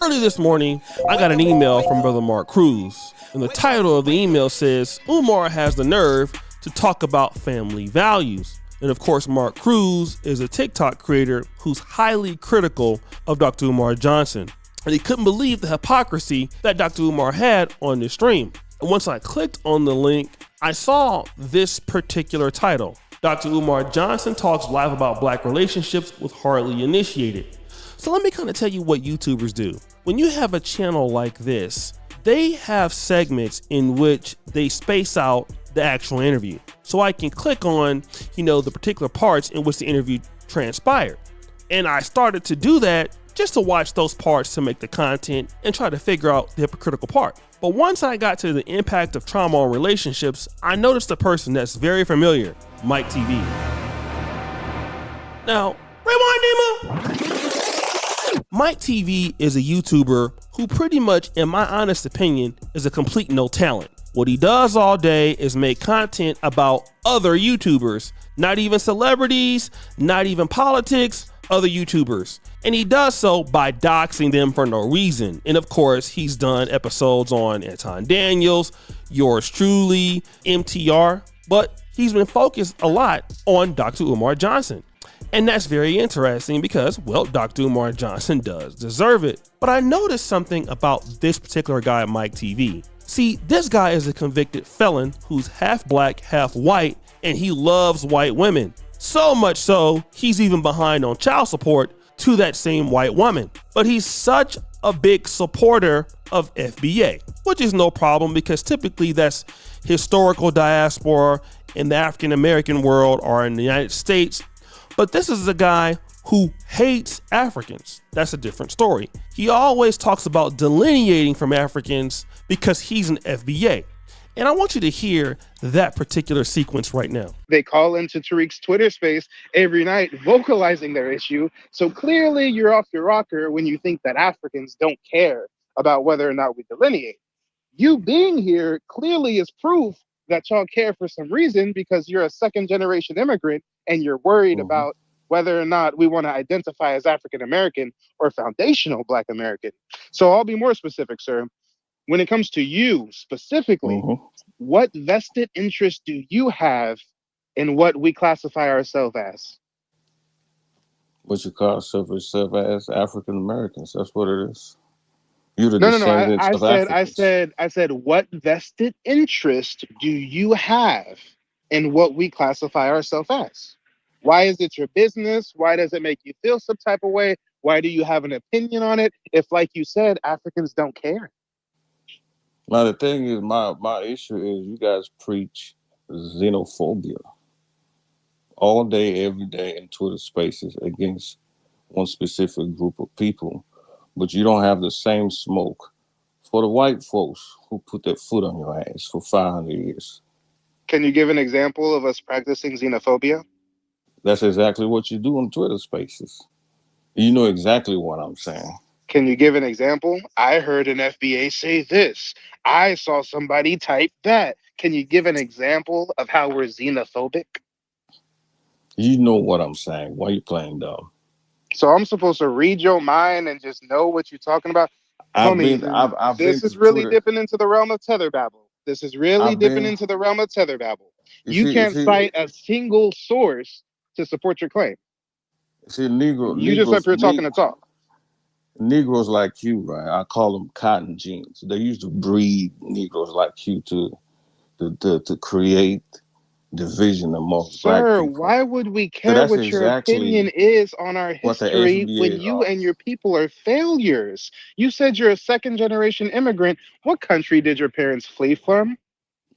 Early this morning, I got an email from Brother Mark Cruz, and the title of the email says, Umar has the nerve to talk about family values. And of course, Mark Cruz is a TikTok creator who's highly critical of Dr. Umar Johnson. And he couldn't believe the hypocrisy that Dr. Umar had on this stream. And once I clicked on the link, I saw this particular title. Dr. Umar Johnson talks live about black relationships with hardly initiated. So let me kind of tell you what YouTubers do. When you have a channel like this, they have segments in which they space out the actual interview. So I can click on, the particular parts in which the interview transpired. And I started to do that just to watch those parts to make the content and try to figure out the hypocritical part. But once I got to the impact of trauma on relationships, I noticed a person that's very familiar, Mike TV. Now, rewind, Nemo. Mike TV is a YouTuber who pretty much, in my honest opinion, is a complete no talent. What he does all day is make content about other YouTubers, not even celebrities, not even politics, other YouTubers. And he does so by doxing them for no reason. And of course, he's done episodes on Anton Daniels, yours truly, MTR, but he's been focused a lot on Dr. Umar Johnson. And that's very interesting because, well, Dr. Umar Johnson does deserve it. But I noticed something about this particular guy, Mike TV. See, this guy is a convicted felon who's half black, half white, and he loves white women. So much so, he's even behind on child support to that same white woman. But he's such a big supporter of FBA, which is no problem because typically that's historical diaspora in the African American world or in the United States. But this is a guy who hates Africans. That's a different story. He always talks about delineating from Africans because he's an FBA. And I want you to hear that particular sequence right now. They call into Tariq's Twitter space every night vocalizing their issue. So clearly you're off your rocker when you think that Africans don't care about whether or not we delineate. You being here clearly is proof that y'all care for some reason because you're a second generation immigrant and you're worried about whether or not we want to identify as African American or foundational Black American. So I'll be more specific, sir. When it comes to you specifically, what vested interest do you have in what we classify ourselves as? What you call yourself as African Americans? That's what it is. You're the No. descendants of Africans. I said, what vested interest do you have in what we classify ourselves as? Why is it your business? Why does it make you feel some type of way? Why do you have an opinion on it? If, like you said, Africans don't care. Now, the thing is, my issue is you guys preach xenophobia all day, every day in Twitter spaces against one specific group of people, but you don't have the same smoke for the white folks who put their foot on your ass for 500 years. Can you give an example of us practicing xenophobia? That's exactly what you do in Twitter spaces. You know exactly what I'm saying. Can you give an example? I heard an FBA say this. I saw somebody type that. Can you give an example of how we're xenophobic? You know what I'm saying. Why are you playing dumb? So I'm supposed to read your mind and just know what you're talking about? This is really dipping into the realm of tether babble. This is really dipping into the realm of tether babble. You can't cite a single source to support your claim. See, you just up here talking to talk. Negroes like you, right? I call them cotton genes. They used to breed Negroes like you to create division amongst black people. Sir, why would we care what your opinion is on our history when you and your people are failures? You said you're a second generation immigrant. What country did your parents flee from?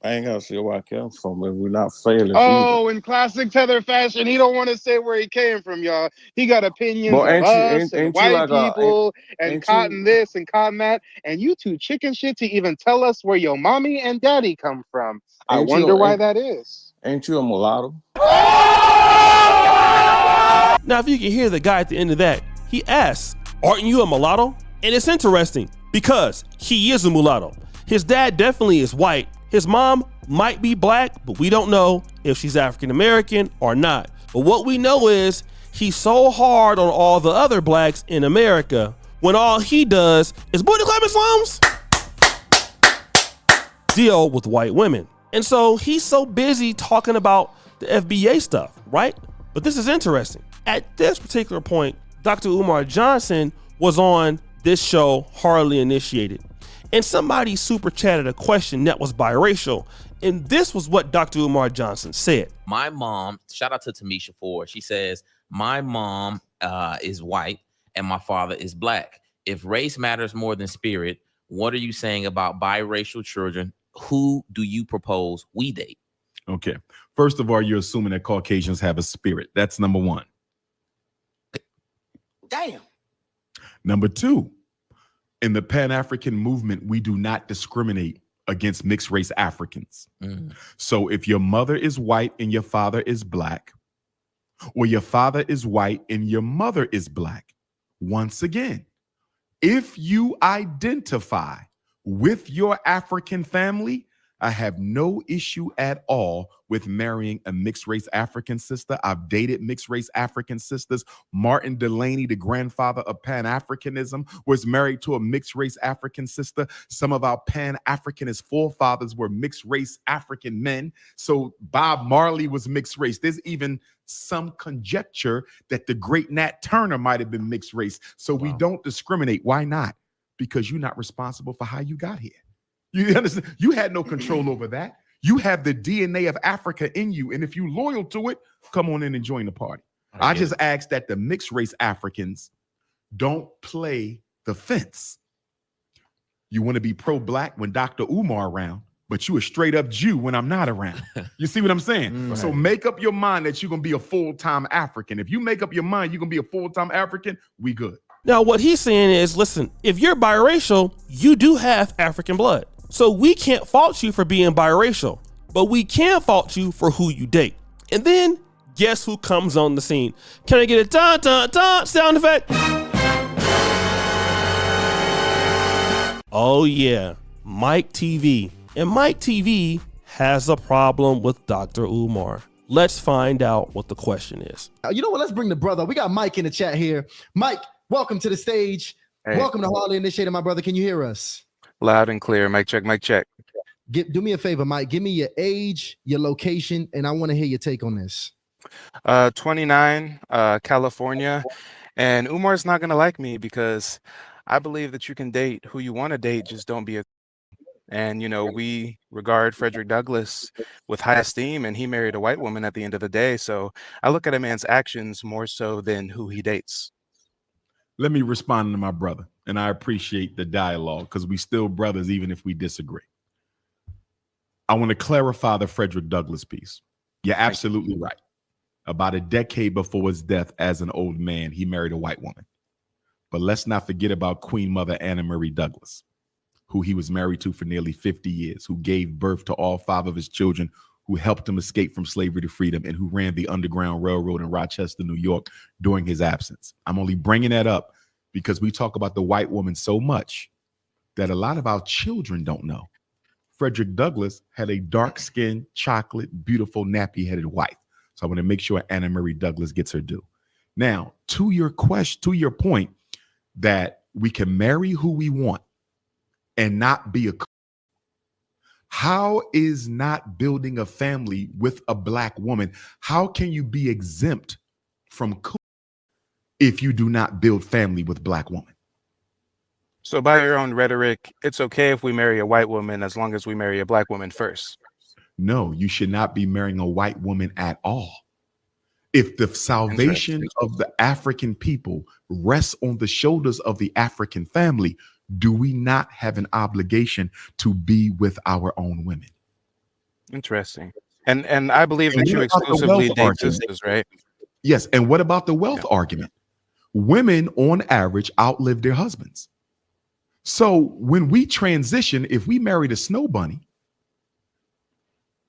I ain't gotta say where I came from, but we're not failures. Oh, in classic tether fashion, he don't want to say where he came from, y'all. He got opinions of us and white people and cotton this and cotton that. And you too chicken shit to even tell us where your mommy and daddy come from. I wonder why that is. Ain't you a mulatto? Now, if you can hear the guy at the end of that, he asks, aren't you a mulatto? And it's interesting because he is a mulatto. His dad definitely is white. His mom might be black, but we don't know if she's African American or not. But what we know is he's so hard on all the other blacks in America when all he does is booty clap Islams deal with white women. And so he's so busy talking about the FBA stuff, right? But this is interesting. At this particular point, Dr. Umar Johnson was on this show, Hardly Initiated. And somebody super chatted a question that was biracial. And this was what Dr. Umar Johnson said. My mom, shout out to Tamisha Ford. She says, my mom is white and my father is black. If race matters more than spirit, what are you saying about biracial children? Who do you propose we date? Okay. First of all, you're assuming that Caucasians have a spirit. That's number one. Damn. Number two, in the Pan-African movement, we do not discriminate against mixed race Africans. So if your mother is white and your father is black, or your father is white and your mother is black, once again, if you identify with your African family, I have no issue at all with marrying a mixed race African sister. I've dated mixed race African sisters. Martin Delaney, the grandfather of Pan-Africanism, was married to a mixed race African sister. Some of our Pan-Africanist forefathers were mixed race African men. So Bob Marley was mixed race. There's even some conjecture that the great Nat Turner might have been mixed race. So we don't discriminate. Why not? Because you're not responsible for how you got here. You understand? You had no control over that. You have the DNA of Africa in you. And if you're loyal to it, come on in and join the party. I just ask that the mixed race Africans don't play the fence. You want to be pro-black when Dr. Umar around, but you a straight up Jew when I'm not around. You see what I'm saying? Right. So make up your mind that you're going to be a full-time African. If you make up your mind you're going to be a full-time African, we good. Now, what he's saying is, listen, if you're biracial, you do have African blood. So we can't fault you for being biracial, but we can fault you for who you date. And then guess who comes on the scene? Can I get a dun dun dun sound effect? Oh yeah, Mike TV. And Mike TV has a problem with Dr. Umar. Let's find out what the question is. You know what? Let's bring the brother. We got Mike in the chat here. Mike, welcome to the stage. Hey. Welcome to Hardly Initiated, my brother. Can you hear us? Loud and clear. Mic check, mic check. Do me a favor, Mike. Give me your age, your location, and I want to hear your take on this. 29, California. And Umar's not going to like me because I believe that you can date who you want to date, just don't be a... And, you know, we regard Frederick Douglass with high esteem, and he married a white woman at the end of the day. So I look at a man's actions more so than who he dates. Let me respond to my brother, and I appreciate the dialogue because we still brothers even if we disagree. I want to clarify the Frederick Douglass piece. You're absolutely right. About a decade before his death as an old man, he married a white woman. But let's not forget about Queen Mother Anna Marie Douglass, who he was married to for nearly 50 years, who gave birth to all 5 of his children, who helped him escape from slavery to freedom, and who ran the Underground Railroad in Rochester, New York during his absence. I'm only bringing that up because we talk about the white woman so much that a lot of our children don't know. Frederick Douglass had a dark-skinned, chocolate, beautiful, nappy-headed wife. So I want to make sure Anna Marie Douglass gets her due. Now, to your question, to your point that we can marry who we want and not be a... How is not building a family with a black woman? How can you be exempt from if you do not build family with black woman? So by your own rhetoric, it's okay if we marry a white woman as long as we marry a black woman first. No, you should not be marrying a white woman at all. If the salvation of the African people rests on the shoulders of the African family, do we not have an obligation to be with our own women? Interesting. And I believe that you exclusively date sisters, right? Yes. And what about the wealth argument? Women on average outlive their husbands. So when we transition, if we married a snow bunny,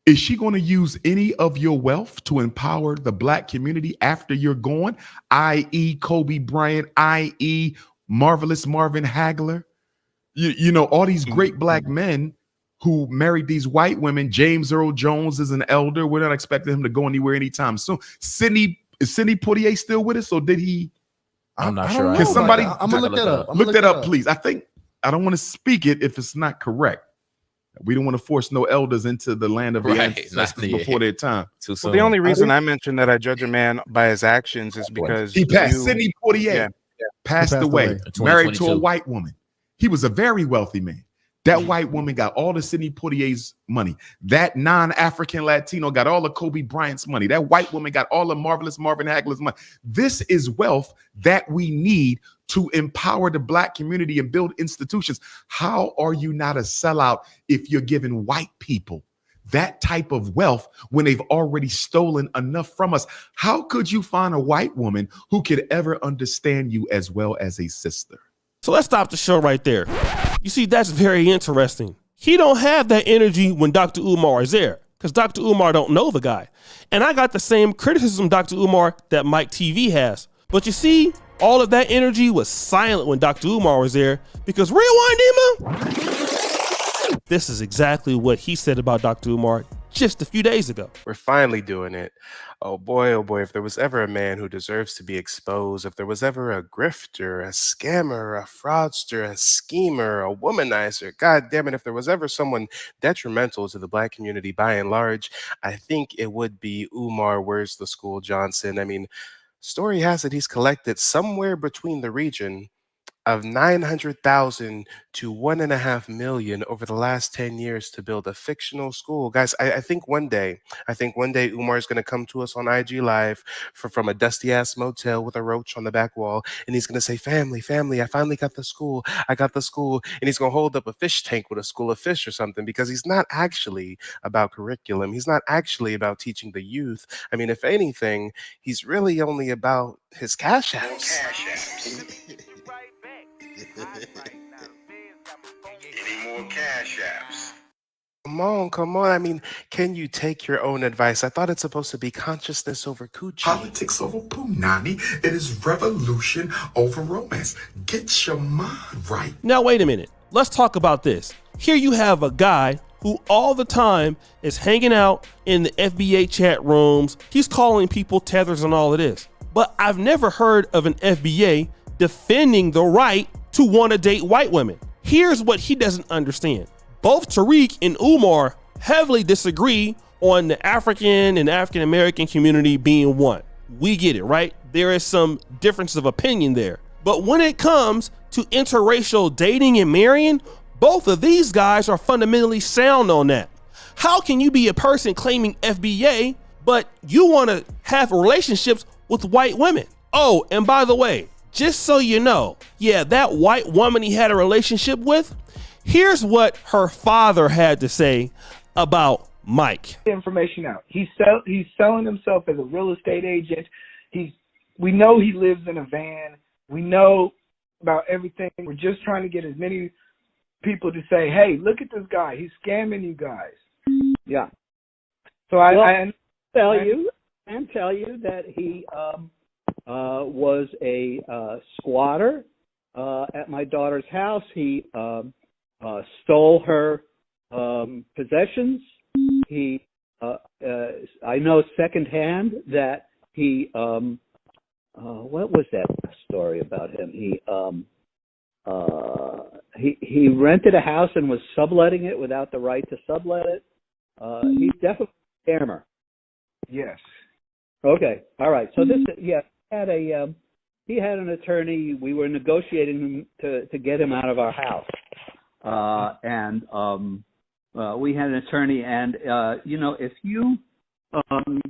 is she going to use any of your wealth to empower the black community after you're gone, i.e. Kobe Bryant, i.e. Marvelous Marvin Hagler? You know, all these great black men who married these white women. James Earl Jones is an elder. We're not expecting him to go anywhere anytime soon. Sidney Poitier still with us, or did he I'm not I sure. don't know Can about somebody that. I'm gonna look that up. Look that up, please. I think I don't want to speak it if it's not correct. We don't want to force no elders into the land of the ancestors before their time. Too soon. Well, the only reason I mentioned that I judge a man by his actions is because He passed. Sidney Poitier passed away, married to a white woman. He was a very wealthy man. That white woman got all the Sidney Poitier's money. That non-African Latino got all of Kobe Bryant's money. That white woman got all of Marvelous Marvin Hagler's money. This is wealth that we need to empower the Black community and build institutions. How are you not a sellout if you're giving white people that type of wealth when they've already stolen enough from us? How could you find a white woman who could ever understand you as well as a sister? So let's stop the show right there. You see, that's very interesting. He don't have that energy when Dr. Umar is there because Dr. Umar don't know the guy. And I got the same criticism, Dr. Umar, that Mike TV has. But you see, all of that energy was silent when Dr. Umar was there because rewind, Emma. This is exactly what he said about Dr. Umar just a few days ago. We're finally doing it. Oh boy, if there was ever a man who deserves to be exposed, if there was ever a grifter, a scammer, a fraudster, a schemer, a womanizer, God damn it, if there was ever someone detrimental to the Black community by and large, I think it would be Umar Where's the School Johnson. I mean, story has it he's collected somewhere between the region of 900,000 to 1.5 million over the last 10 years to build a fictional school. Guys, I think one day Umar is going to come to us on IG Live from a dusty ass motel with a roach on the back wall. And he's going to say, family, I finally got the school. I got the school. And he's going to hold up a fish tank with a school of fish or something, because he's not actually about curriculum. He's not actually about teaching the youth. I mean, if anything, he's really only about his cash apps. Any more cash apps? Come on. I mean, can you take your own advice? I thought it's supposed to be consciousness over coochie. Politics over punani. It is revolution over romance. Get your mind right. Now, wait a minute. Let's talk about this. Here you have a guy who all the time is hanging out in the FBA chat rooms. He's calling people tethers and all of this. But I've never heard of an FBA defending the right to want to date white women. Here's what he doesn't understand. Both Tariq and Umar heavily disagree on the African and African-American community being one. We get it, right? There is some difference of opinion there. But when it comes to interracial dating and marrying, both of these guys are fundamentally sound on that. How can you be a person claiming FBA, but you want to have relationships with white women? Oh, and by the way, just so you know, yeah, that white woman he had a relationship with, here's what her father had to say about Mike. Information out. He's selling himself as a real estate agent. We know he lives in a van. We know about everything. We're just trying to get as many people to say, hey, look at this guy. He's scamming you guys. Yeah. So I tell you that he was a squatter at my daughter's house. He stole her possessions. He, I know secondhand that he, what was that story about him? He rented a house and was subletting it without the right to sublet it. He's definitely a scammer. Yes. Okay. All right. So this, yeah, he had an attorney. We were negotiating to get him out of our house. We had an attorney, and if you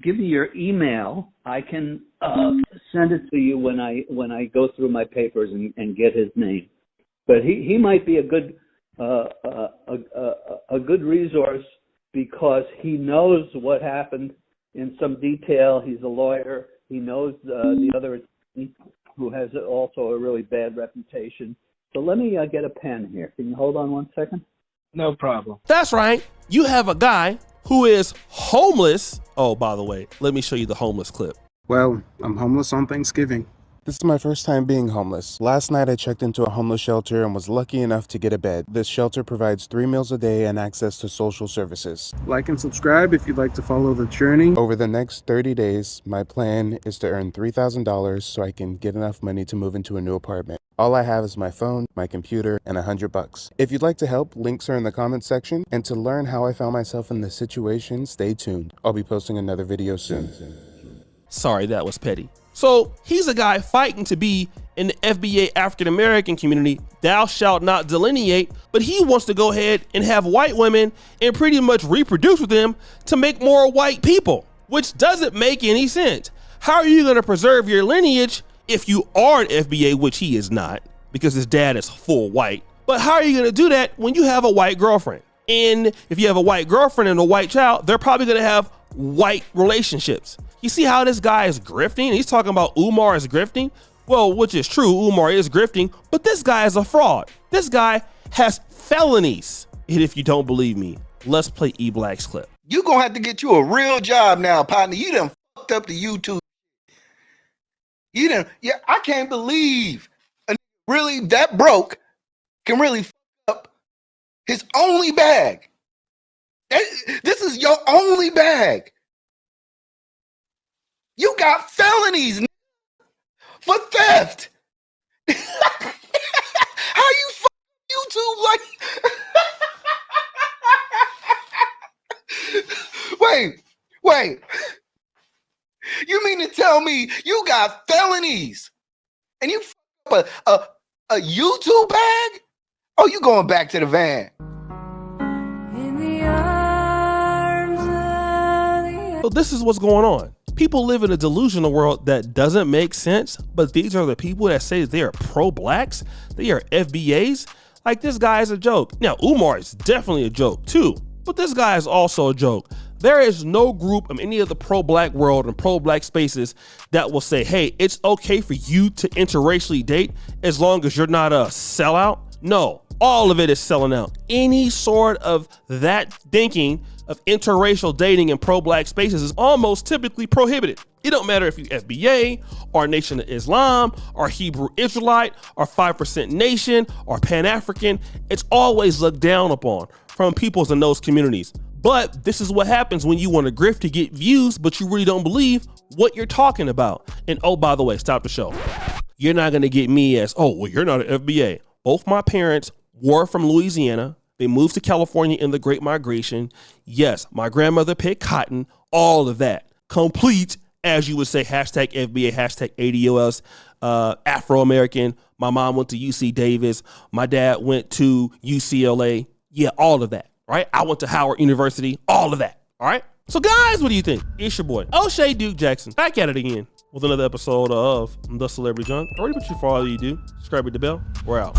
give me your email, I can send it to you when I go through my papers and get his name. But he might be a good resource because he knows what happened in some detail. He's a lawyer. He knows the other attorney who has also a really bad reputation. So let me get a pen here. Can you hold on one second? No problem. That's right. You have a guy who is homeless. Oh, by the way, let me show you the homeless clip. Well, I'm homeless on Thanksgiving. This is my first time being homeless. Last night I checked into a homeless shelter and was lucky enough to get a bed. This shelter provides 3 meals a day and access to social services. Like and subscribe if you'd like to follow the journey. Over the next 30 days, my plan is to earn $3,000 so I can get enough money to move into a new apartment. All I have is my phone, my computer, and $100. If you'd like to help, links are in the comments section. And to learn how I found myself in this situation, stay tuned. I'll be posting another video soon. Sorry, that was petty. So he's a guy fighting to be in the FBA African American community, thou shalt not delineate, but he wants to go ahead and have white women and pretty much reproduce with them to make more white people, which doesn't make any sense. How are you going to preserve your lineage if you are an FBA, which he is not, because his dad is full white? But how are you going to do that when you have a white girlfriend? And if you have a white girlfriend and a white child, they're probably going to have white relationships. You see how this guy is grifting? He's talking about Umar is grifting. Well, which is true, Umar is grifting, but this guy is a fraud. This guy has felonies. And if you don't believe me, let's play E-Black's clip. You gonna have to get you a real job now, partner. You done fucked up the YouTube. You done, yeah, I can't believe a nigga really that broke can really fuck up his only bag. This is your only bag. You got felonies for theft. How you fuck YouTube like? Wait. You mean to tell me you got felonies and you fuck up a YouTube bag? Oh, you going back to the van? So this is what's going on. People live in a delusional world that doesn't make sense, but these are the people that say they are pro-blacks, they are FBAs. Like, this guy is a joke. Now, Umar is definitely a joke too, but this guy is also a joke. There is no group of any of the pro-black world and pro-black spaces that will say, hey, it's okay for you to interracially date as long as you're not a sellout. No, all of it is selling out. Any sort of that thinking of interracial dating in pro-black spaces is almost typically prohibited. It don't matter if you FBA or Nation of Islam or Hebrew Israelite or 5% Nation or Pan-African. It's always looked down upon from peoples in those communities. But this is what happens when you want to grift to get views, but you really don't believe what you're talking about. And oh, by the way, stop the show. You're not going to get me as, oh, well, you're not an FBA. Both my parents were from Louisiana. They moved to California in the Great Migration. Yes, my grandmother picked cotton, all of that. Complete, as you would say, hashtag FBA, hashtag ADOS, Afro-American. My mom went to UC Davis. My dad went to UCLA. Yeah, all of that, right? I went to Howard University, all of that, all right? So guys, what do you think? It's your boy, O'Shea Duke Jackson, back at it again with another episode of The Celebrity Junk. Already, but you for all you do, subscribe, hit the bell. We're out.